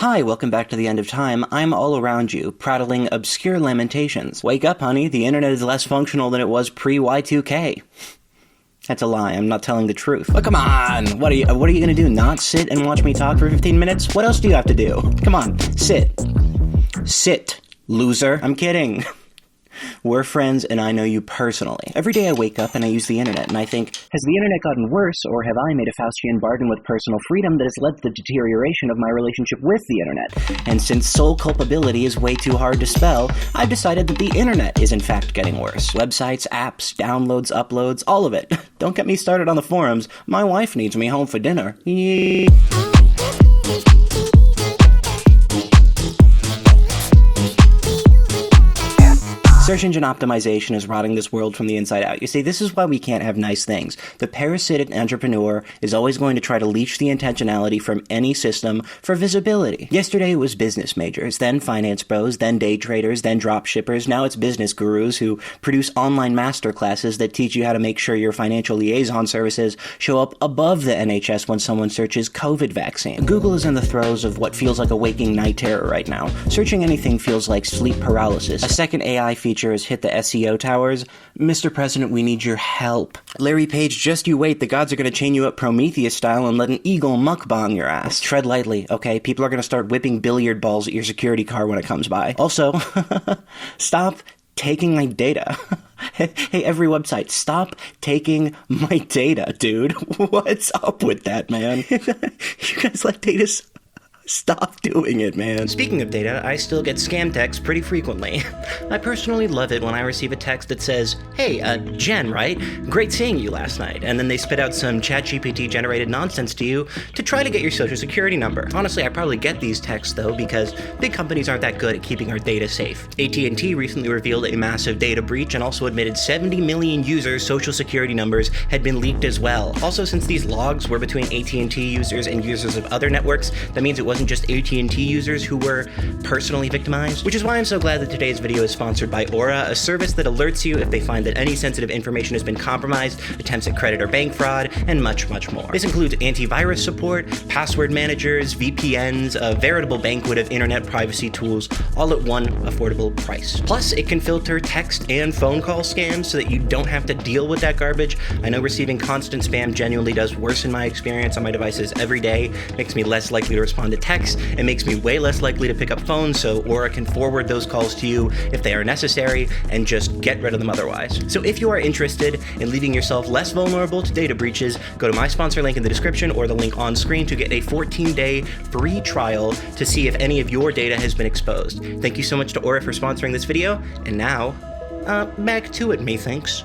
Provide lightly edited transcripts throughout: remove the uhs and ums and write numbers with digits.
Hi, welcome back to the end of time. I'm all around you, prattling obscure lamentations. Wake up, honey, the internet is less functional than it was pre-Y2K. That's a lie, I'm not telling the truth. But come on, what are you gonna do, not sit and watch me talk for 15 minutes? What else do you have to do? Come on, sit. Sit, loser. I'm kidding. We're friends, and I know you personally. Every day I wake up and I use the internet, and I think, has the internet gotten worse, or have I made a Faustian bargain with personal freedom that has led to the deterioration of my relationship with the internet? And since sole culpability is way too hard to spell, I've decided that the internet is in fact getting worse. Websites, apps, downloads, uploads, all of it. Don't get me started on the forums. My wife needs me home for dinner. Search engine optimization is rotting this world from the inside out. You see, this is why we can't have nice things. The parasitic entrepreneur is always going to try to leech the intentionality from any system for visibility. Yesterday it was business majors, then finance bros, then day traders, then drop shippers. Now it's business gurus who produce online masterclasses that teach you how to make sure your financial liaison services show up above the NHS when someone searches COVID vaccine. Google is in the throes of what feels like a waking night terror right now. Searching anything feels like sleep paralysis. A second AI feature has hit the SEO towers. Mr. President, we need your help. Larry Page, just you wait. The gods are going to chain you up Prometheus style and let an eagle mukbang your ass. Tread lightly, okay? People are going to start whipping billiard balls at your security car when it comes by. Also, stop taking my data. Hey, every website, stop taking my data, dude. What's up with that, man? You guys like data? Stop doing it, man. Speaking of data, I still get scam texts pretty frequently. I personally love it when I receive a text that says, hey, Jen, right? Great seeing you last night. And then they spit out some ChatGPT-generated nonsense to you to try to get your social security number. Honestly, I probably get these texts, though, because big companies aren't that good at keeping our data safe. AT&T recently revealed a massive data breach and also admitted 70 million users' social security numbers had been leaked as well. Also, since these logs were between AT&T users and users of other networks, that means it wasn't just AT&T users who were personally victimized, which is why I'm so glad that today's video is sponsored by Aura, a service that alerts you if they find that any sensitive information has been compromised, attempts at credit or bank fraud, and much, much more. This includes antivirus support, password managers, VPNs, a veritable banquet of internet privacy tools, all at one affordable price. Plus, it can filter text and phone call scams so that you don't have to deal with that garbage. I know receiving constant spam genuinely does worsen my experience on my devices every day, makes me less likely to respond to text, it makes me way less likely to pick up phones, so Aura can forward those calls to you if they are necessary and just get rid of them otherwise. So if you are interested in leaving yourself less vulnerable to data breaches, go to my sponsor link in the description or the link on screen to get a 14-day free trial to see if any of your data has been exposed. Thank you so much to Aura for sponsoring this video, and now, back to it, methinks.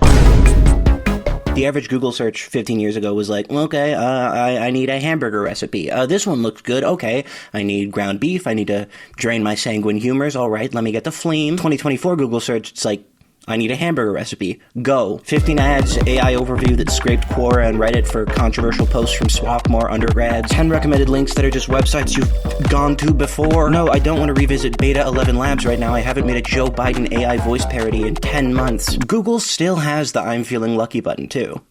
The average Google search 15 years ago was like, okay, I need a hamburger recipe. This one looks good. Okay, I need ground beef. I need to drain my sanguine humors. All right, let me get the flame. 2024 Google search, it's like, I need a hamburger recipe. Go. 15 ads, AI overview that scraped Quora and Reddit for controversial posts from Swarthmore undergrads. 10 recommended links that are just websites you've gone to before. No, I don't want to revisit Beta 11 Labs right now. I haven't made a Joe Biden AI voice parody in 10 months. Google still has the I'm feeling lucky button too.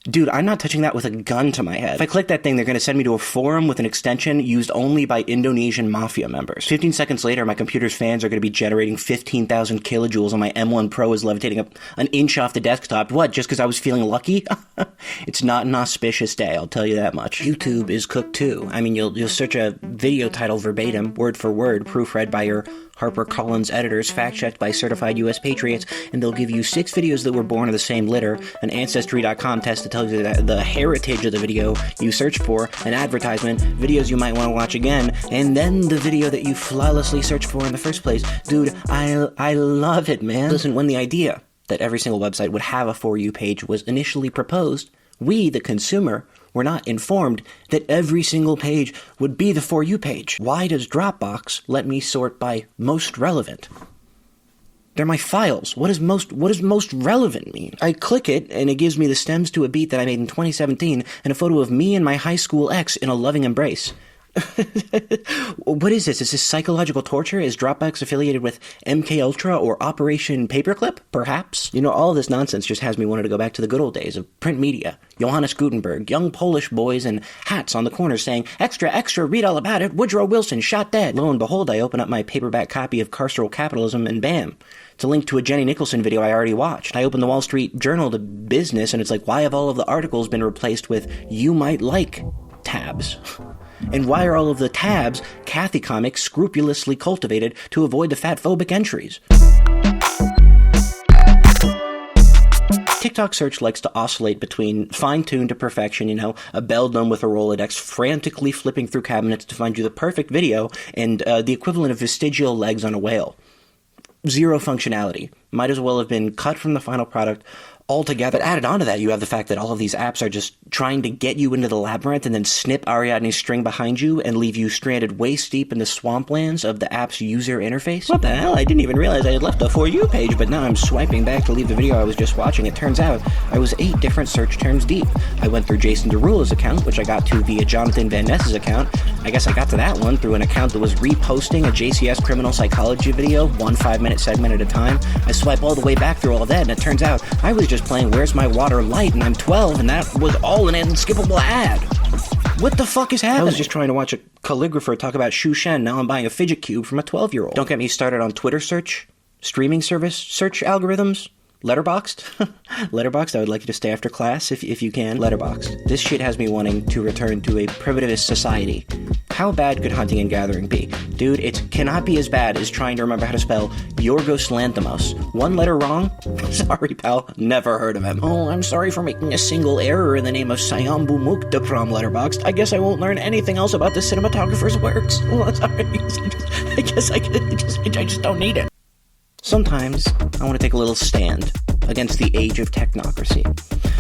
Dude, I'm not touching that with a gun to my head. If I click that thing, they're going to send me to a forum with an extension used only by Indonesian mafia members. 15 seconds later, my computer's fans are going to be generating 15,000 kilojoules and my M1 Pro is levitating up an inch off the desktop. What, just because I was feeling lucky? It's not an auspicious day, I'll tell you that much. YouTube is cooked too. I mean, you'll search a video title verbatim, word for word, proofread by your HarperCollins editors, fact-checked by certified U.S. patriots, and they'll give you 6 videos that were born of the same litter, an Ancestry.com test that tells you the heritage of the video you searched for, an advertisement, videos you might want to watch again, and then the video that you flawlessly searched for in the first place. Dude, I love it, man. Listen, when the idea that every single website would have a For You page was initially proposed, we, the consumer, were not informed that every single page would be the For You page. Why does Dropbox let me sort by most relevant? They're my files. What does most relevant mean? I click it, and it gives me the stems to a beat that I made in 2017 and a photo of me and my high school ex in a loving embrace. What is this? Is this psychological torture? Is Dropbox affiliated with MK Ultra or Operation Paperclip? Perhaps? You know, all of this nonsense just has me wanting to go back to the good old days of print media. Johannes Gutenberg, young Polish boys in hats on the corner saying, "Extra, extra, read all about it. Woodrow Wilson shot dead." Lo and behold, I open up my paperback copy of Carceral Capitalism and bam. It's a link to a Jenny Nicholson video I already watched. I open the Wall Street Journal to business and it's like, why have all of the articles been replaced with "you might like" tabs? And why are all of the tabs Cathy comics scrupulously cultivated to avoid the fatphobic entries? TikTok search likes to oscillate between fine-tuned to perfection, you know, a beldam with a Rolodex frantically flipping through cabinets to find you the perfect video, and the equivalent of vestigial legs on a whale. Zero functionality. Might as well have been cut from the final product altogether. But added on to that, you have the fact that all of these apps are just trying to get you into the labyrinth and then snip Ariadne's string behind you and leave you stranded waist deep in the swamplands of the app's user interface. What the hell? I didn't even realize I had left a For You page, but now I'm swiping back to leave the video I was just watching. It turns out I was 8 different search terms deep. I went through Jason Derulo's account, which I got to via Jonathan Van Ness's account. I guess I got to that one through an account that was reposting a JCS criminal psychology video, 1 5-minute segment at a time. I swipe all the way back through all of that, and it turns out I was just playing Where's My Water Light, and I'm 12, and that was all an unskippable ad. What the fuck is happening? I was just trying to watch a calligrapher talk about Shu Shen, now I'm buying a fidget cube from a 12-year-old. Don't get me started on Twitter search, streaming service search algorithms, Letterboxd. Letterboxd, I would like you to stay after class if you can. Letterboxd. This shit has me wanting to return to a primitivist society. How bad could hunting and gathering be? Dude, it cannot be as bad as trying to remember how to spell Yorgos Lanthimos. 1 letter wrong? Sorry, pal. Never heard of him. Oh, I'm sorry for making a single error in the name of Sayambu Mukta from Letterboxd. I guess I won't learn anything else about the cinematographer's works. Well, sorry. I just don't need it. Sometimes I want to take a little stand against the age of technocracy.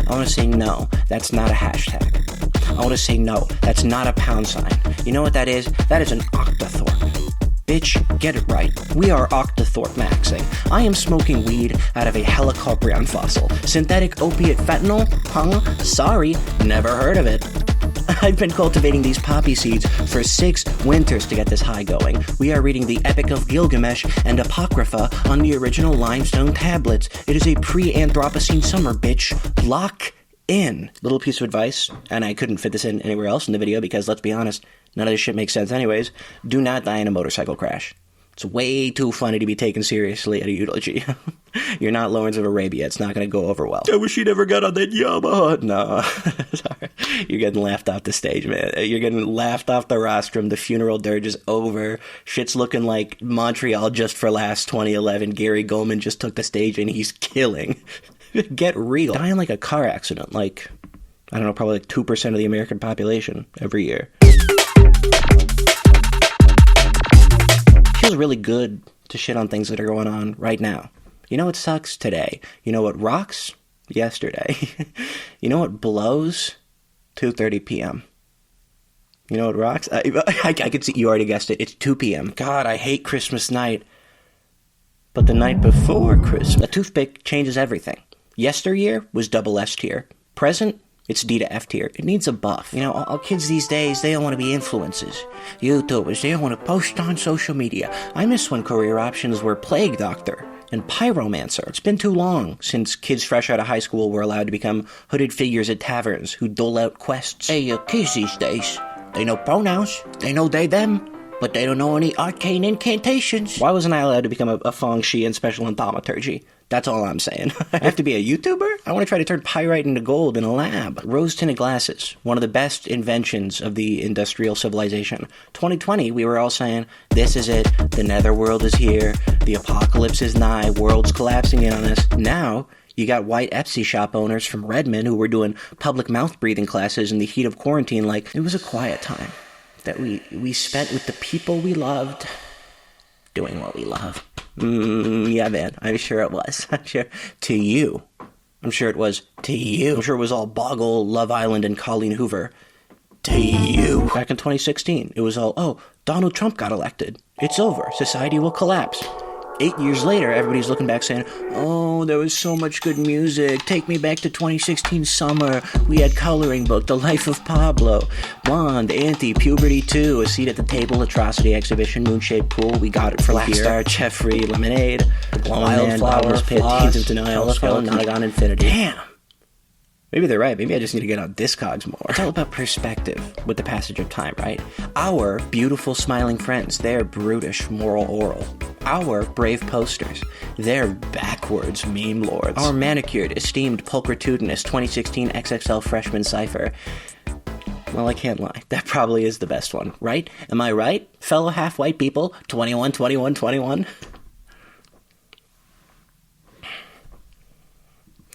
I want to say no, that's not a hashtag. I want to say no, that's not a pound sign. You know what that is? That is an octothorpe. Bitch, get it right. We are octothorpe maxing. I am smoking weed out of a helicoprion fossil. Synthetic opiate fentanyl? Huh? Sorry, never heard of it. I've been cultivating these poppy seeds for 6 winters to get this high going. We are reading the Epic of Gilgamesh and Apocrypha on the original limestone tablets. It is a pre-Anthropocene summer, bitch. Lock in. Little piece of advice, and I couldn't fit this in anywhere else in the video because, let's be honest, none of this shit makes sense anyways. Do not die in a motorcycle crash. It's way too funny to be taken seriously at a eulogy. You're not Lawrence of Arabia. It's not going to go over well. I wish he never got on that Yamaha. No. Sorry. You're getting laughed off the stage, man. You're getting laughed off the rostrum. The funeral dirge is over. Shit's looking like Montreal Just for Last 2011. Gary Goldman just took the stage and he's killing. Get real. Dying like a car accident. Like, I don't know, probably like 2% of the American population every year. Feels really good to shit on things that are going on right now. You know what sucks? Today. You know what rocks? Yesterday. You know what blows? 2:30 p.m. You know what rocks? I could see, you already guessed it. It's 2 p.m. God, I hate Christmas night. But the night before Christmas, a toothpick changes everything. Yesteryear was double S tier. Present, it's D to F tier. It needs a buff. You know, all kids these days, they don't want to be influencers. YouTubers, they don't want to post on social media. I miss when career options were Plague Doctor and Pyromancer. It's been too long since kids fresh out of high school were allowed to become hooded figures at taverns who dole out quests. Hey, kids these days, they know pronouns, they know they, them, but they don't know any arcane incantations. Why wasn't I allowed to become a Feng Shi in special and thaumaturgy? That's all I'm saying. I have to be a YouTuber? I want to try to turn pyrite into gold in a lab. Rose-tinted glasses, one of the best inventions of the industrial civilization. 2020, we were all saying, this is it, the netherworld is here, the apocalypse is nigh, world's collapsing in on us. Now, you got white Etsy shop owners from Redmond who were doing public mouth breathing classes in the heat of quarantine like it was a quiet time that we spent with the people we loved, doing what we love. Yeah, man, I'm sure it was. I'm sure to you. I'm sure it was to you. I'm sure it was all Boggle, Love Island, and Colleen Hoover. To you. Back in 2016, it was all, oh, Donald Trump got elected. It's over. Society will collapse. 8 years later, everybody's looking back saying, oh, there was so much good music. Take me back to 2016 summer. We had Coloring Book, The Life of Pablo, Blonde, Anti, Puberty 2, A Seat at the Table, Atrocity Exhibition, Moonshaped Pool, We Got It From Here, Star, Jeffrey, Lemonade, Wildflower, Pit, Teens of Denial, Skeleton, Nonagon, Infinity. Damn. Maybe they're right. Maybe I just need to get on Discogs more. It's all about perspective with the passage of time, right? Our beautiful smiling friends, they're brutish moral oral. Our brave posters, they're backwards meme lords. Our manicured, esteemed pulchritudinous 2016 XXL freshman cipher. Well, I can't lie. That probably is the best one, right? Am I right, fellow half-white people? 21, 21, 21?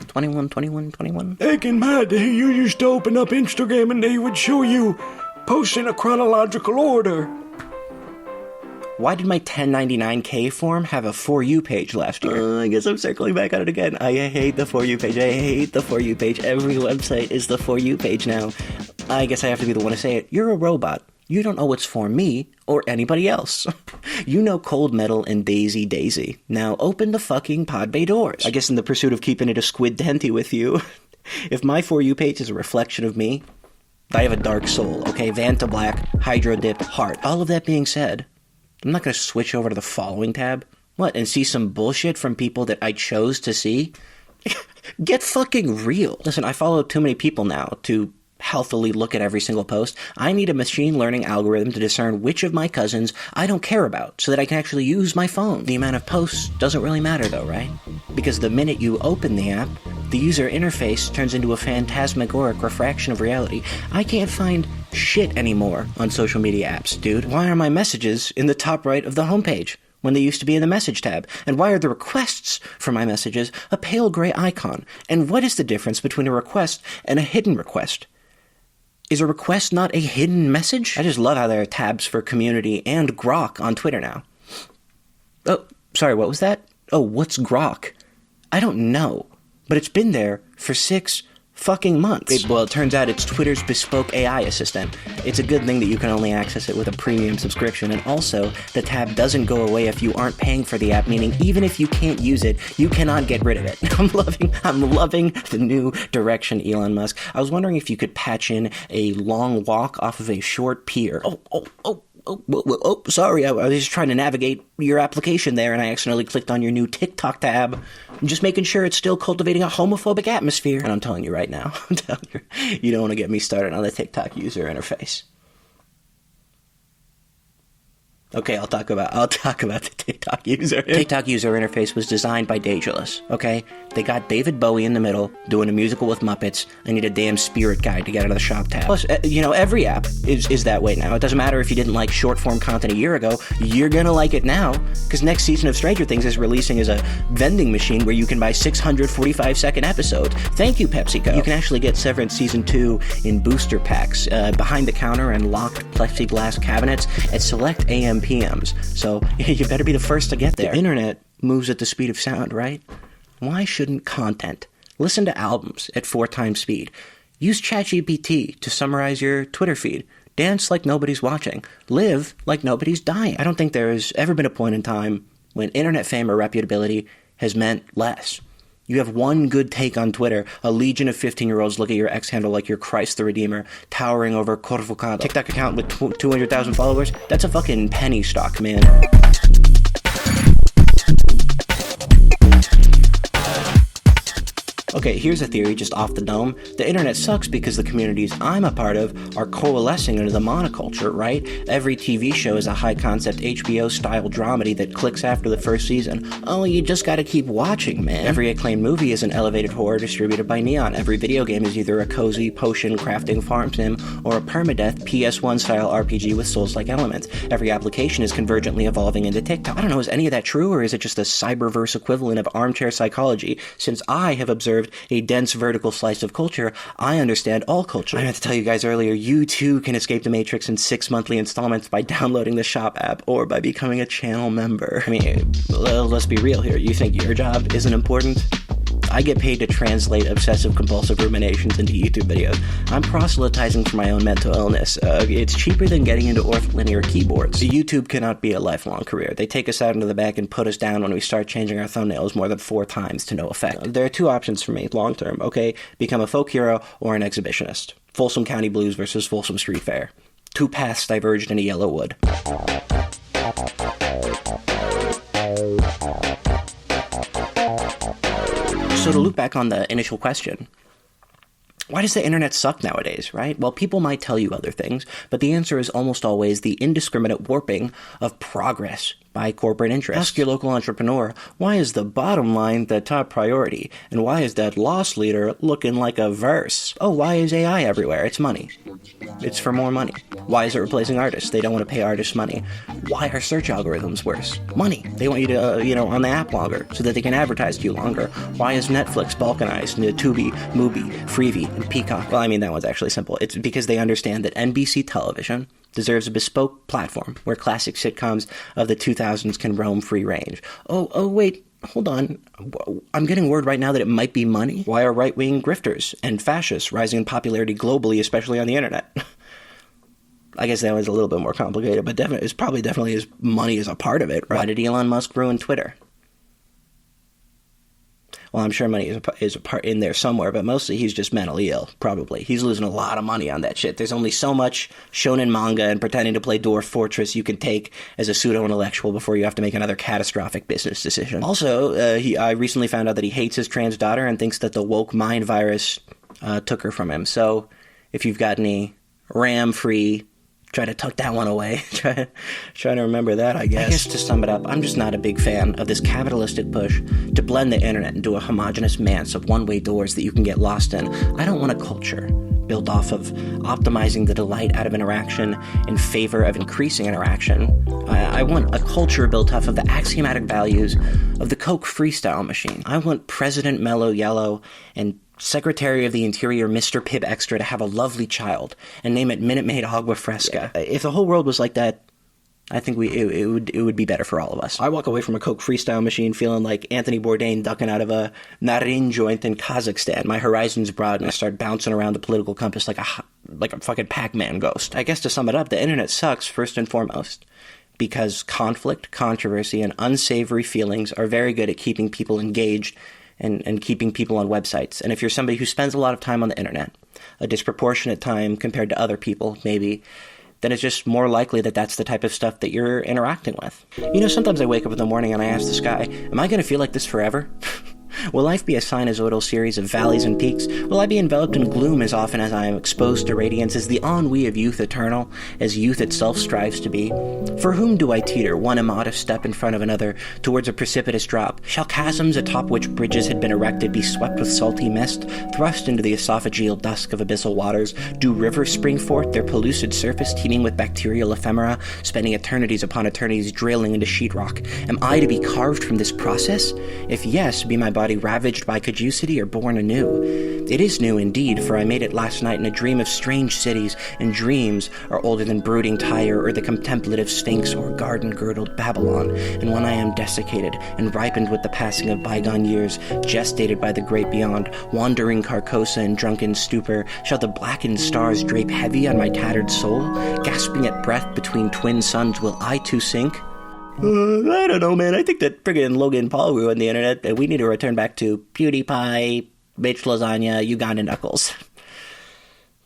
21, 21, 21. Back in my day, you used to open up Instagram and they would show you posts in a chronological order. Why did my 1099K form have a For You page last year? I guess I'm circling back on it again. I hate the For You page. I hate the For You page. Every website is the For You page now. I guess I have to be the one to say it. You're a robot. You don't know what's for me or anybody else. You know Cold Metal and Daisy Daisy. Now open the fucking pod bay doors. I guess in the pursuit of keeping it a squid denty with you, if my For You page is a reflection of me, I have a dark soul, okay? Vanta Black, Hydro Dip, Heart. All of that being said, I'm not going to switch over to the following tab. What, and see some bullshit from people that I chose to see? Get fucking real. Listen, I follow too many people now to healthily look at every single post. I need a machine learning algorithm to discern which of my cousins I don't care about so that I can actually use my phone. The amount of posts doesn't really matter though, right? Because the minute you open the app, the user interface turns into a phantasmagoric refraction of reality. I can't find shit anymore on social media apps, dude. Why are my messages in the top right of the homepage when they used to be in the message tab? And why are the requests for my messages a pale gray icon? And what is the difference between a request and a hidden request? Is a request not a hidden message? I just love how there are tabs for community and Grok on Twitter now. Oh, sorry, what was that? Oh, what's Grok? I don't know, but it's been there for 6 fucking months. Well, it turns out it's Twitter's bespoke AI assistant. It's a good thing that you can only access it with a premium subscription, and also, the tab doesn't go away if you aren't paying for the app, meaning even if you can't use it, you cannot get rid of it. I'm loving the new direction, Elon Musk. I was wondering if you could patch in a long walk off of a short pier. Oh, sorry, I was just trying to navigate your application there, and I accidentally clicked on your new TikTok tab. I'm just making sure it's still cultivating a homophobic atmosphere. And I'm telling you right now, you don't want to get me started on the TikTok user interface. Okay, I'll talk about the TikTok user. TikTok user interface was designed by Daedalus, okay? They got David Bowie in the middle, doing a musical with Muppets. I need a damn spirit guide to get out of the shop tab. Plus, every app is that way now. It doesn't matter if you didn't like short-form content a year ago, you're gonna like it now, because next season of Stranger Things is releasing as a vending machine where you can buy 645-second episodes. Thank you, PepsiCo. You can actually get Severance Season 2 in booster packs, behind the counter and locked plexiglass cabinets at select AM PMs, so you better be the first to get there. The internet moves at the speed of sound, right? Why shouldn't content listen to albums at 4 times speed? Use ChatGPT to summarize your Twitter feed. Dance like nobody's watching. Live like nobody's dying. I don't think there's ever been a point in time when internet fame or reputability has meant less. You have one good take on Twitter, a legion of 15-year-olds look at your X handle like you're Christ the Redeemer, towering over Corvocado. TikTok account with 200,000 followers? That's a fucking penny stock, man. Okay, here's a theory just off the dome. The internet sucks because the communities I'm a part of are coalescing into the monoculture, right? Every TV show is a high-concept HBO-style dramedy that clicks after the first season. Oh, you just gotta keep watching, man. Every acclaimed movie is an elevated horror distributed by Neon. Every video game is either a cozy potion-crafting farm sim or a permadeath PS1-style RPG with Souls-like elements. Every application is convergently evolving into TikTok. I don't know, is any of that true, or is it just a cyberverse equivalent of armchair psychology? Since I have observed a dense vertical slice of culture, I understand all culture. I meant to tell you guys earlier, you too can escape the Matrix in 6 monthly installments by downloading the Shop app or by becoming a channel member. I mean, let's be real here. You think your job isn't important? I get paid to translate obsessive-compulsive ruminations into YouTube videos. I'm proselytizing for my own mental illness. It's cheaper than getting into ortholinear keyboards. YouTube cannot be a lifelong career. They take us out into the back and put us down when we start changing our thumbnails more than 4 times to no effect. There are 2 options for me, long-term, okay? Become a folk hero or an exhibitionist. Folsom County Blues versus Folsom Street Fair. 2 paths diverged in a yellow wood. So to loop back on the initial question, why does the internet suck nowadays, right? Well, people might tell you other things, but the answer is almost always the indiscriminate warping of progress by corporate interests. Ask your local entrepreneur, why is the bottom line the top priority? And why is that loss leader looking like a verse? Oh, why is AI everywhere? It's money. It's for more money. Why is it replacing artists? They don't want to pay artists money. Why are search algorithms worse? Money. They want you to, on the app longer so that they can advertise to you longer. Why is Netflix balkanized into Tubi, Mubi, Freevee, and Peacock? Well, I mean, that one's actually simple. It's because they understand that NBC television deserves a bespoke platform where classic sitcoms of the 2000s can roam free range. Oh, wait, hold on. I'm getting word right now that it might be money. Why are right-wing grifters and fascists rising in popularity globally, especially on the internet? I guess that was a little bit more complicated, but definitely his money is a part of it, right? Why did Elon Musk ruin Twitter? Well, I'm sure money is a part in there somewhere, but mostly he's just mentally ill, probably. He's losing a lot of money on that shit. There's only so much shonen manga and pretending to play Dwarf Fortress you can take as a pseudo-intellectual before you have to make another catastrophic business decision. Also, I recently found out that he hates his trans daughter and thinks that the woke mind virus took her from him. So if you've got any RAM-free, try to tuck that one away. Try to remember that, I guess. I guess to sum it up, I'm just not a big fan of this capitalistic push to blend the internet into a homogenous manse of one-way doors that you can get lost in. I don't want a culture built off of optimizing the delight out of interaction in favor of increasing interaction. I want a culture built off of the axiomatic values of the Coke freestyle machine. I want President Mellow Yellow and Secretary of the Interior Mr. Pibb Extra to have a lovely child and name it Minute Maid Agua Fresca. If the whole world was like that, I think it would be better for all of us. I walk away from a Coke freestyle machine feeling like Anthony Bourdain ducking out of a Narin joint in Kazakhstan. My horizons broaden. I start bouncing around the political compass like a fucking Pac-Man ghost. I guess to sum it up, the internet sucks first and foremost because conflict, controversy, and unsavory feelings are very good at keeping people engaged and keeping people on websites. And if you're somebody who spends a lot of time on the internet, a disproportionate time compared to other people, maybe, then it's just more likely that that's the type of stuff that you're interacting with. Sometimes I wake up in the morning and I ask the sky, am I going to feel like this forever? Will life be a sinusoidal series of valleys and peaks? Will I be enveloped in gloom as often as I am exposed to radiance? Is the ennui of youth eternal, as youth itself strives to be? For whom do I teeter, one immodest step in front of another, towards a precipitous drop? Shall chasms atop which bridges had been erected be swept with salty mist, thrust into the esophageal dusk of abyssal waters? Do rivers spring forth, their pellucid surface teeming with bacterial ephemera, spending eternities upon eternities drilling into sheetrock? Am I to be carved from this process? If yes, be my body ravaged by caducity or born anew? It is new indeed, for I made it last night in a dream of strange cities, and dreams are older than brooding Tyre or the contemplative Sphinx or garden-girdled Babylon. And when I am desiccated and ripened with the passing of bygone years, gestated by the great beyond, wandering Carcosa in drunken stupor, shall the blackened stars drape heavy on my tattered soul? Gasping at breath between twin suns, will I too sink? I don't know, man. I think that friggin' Logan Paul ruined the internet, and we need to return back to PewDiePie, bitch lasagna, Uganda knuckles.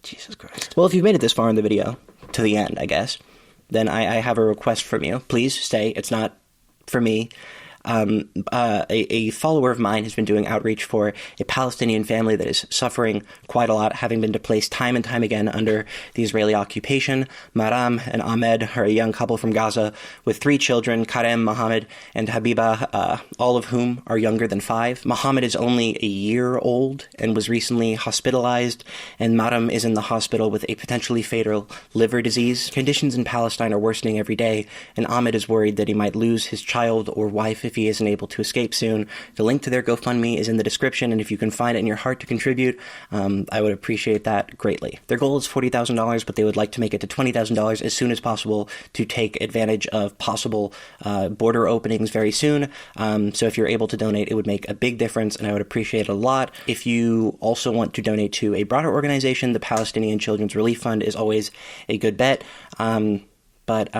Jesus Christ. Well, if you've made it this far in the video, to the end, I guess, then I have a request from you. Please stay. It's not for me. A follower of mine has been doing outreach for a Palestinian family that is suffering quite a lot, having been displaced time and time again under the Israeli occupation. Maram and Ahmed are a young couple from Gaza with 3 children, Karem, Mohammed, and Habiba, all of whom are younger than 5. Mohammed is only a year old and was recently hospitalized, and Maram is in the hospital with a potentially fatal liver disease. Conditions in Palestine are worsening every day, and Ahmed is worried that he might lose his child or wife if he isn't able to escape soon. The link to their GoFundMe is in the description, and if you can find it in your heart to contribute, I would appreciate that greatly. Their goal is $40,000, but they would like to make it to $20,000 as soon as possible to take advantage of possible border openings very soon. So if you're able to donate, it would make a big difference, and I would appreciate it a lot. If you also want to donate to a broader organization, the Palestinian Children's Relief Fund is always a good bet. But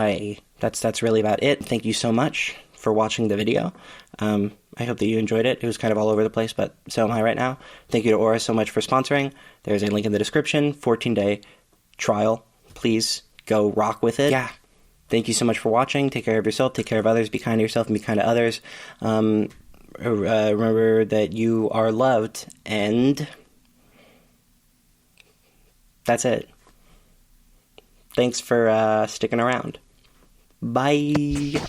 that's really about it. Thank you so much for watching the video. I hope that you enjoyed it. It was kind of all over the place, but so am I right now. Thank you to Aura so much for sponsoring. There's a link in the description, 14-day trial. Please go rock with it. Yeah. Thank you so much for watching. Take care of yourself, take care of others, be kind to yourself, and be kind to others. Remember that you are loved, and that's it. Thanks for sticking around. Bye.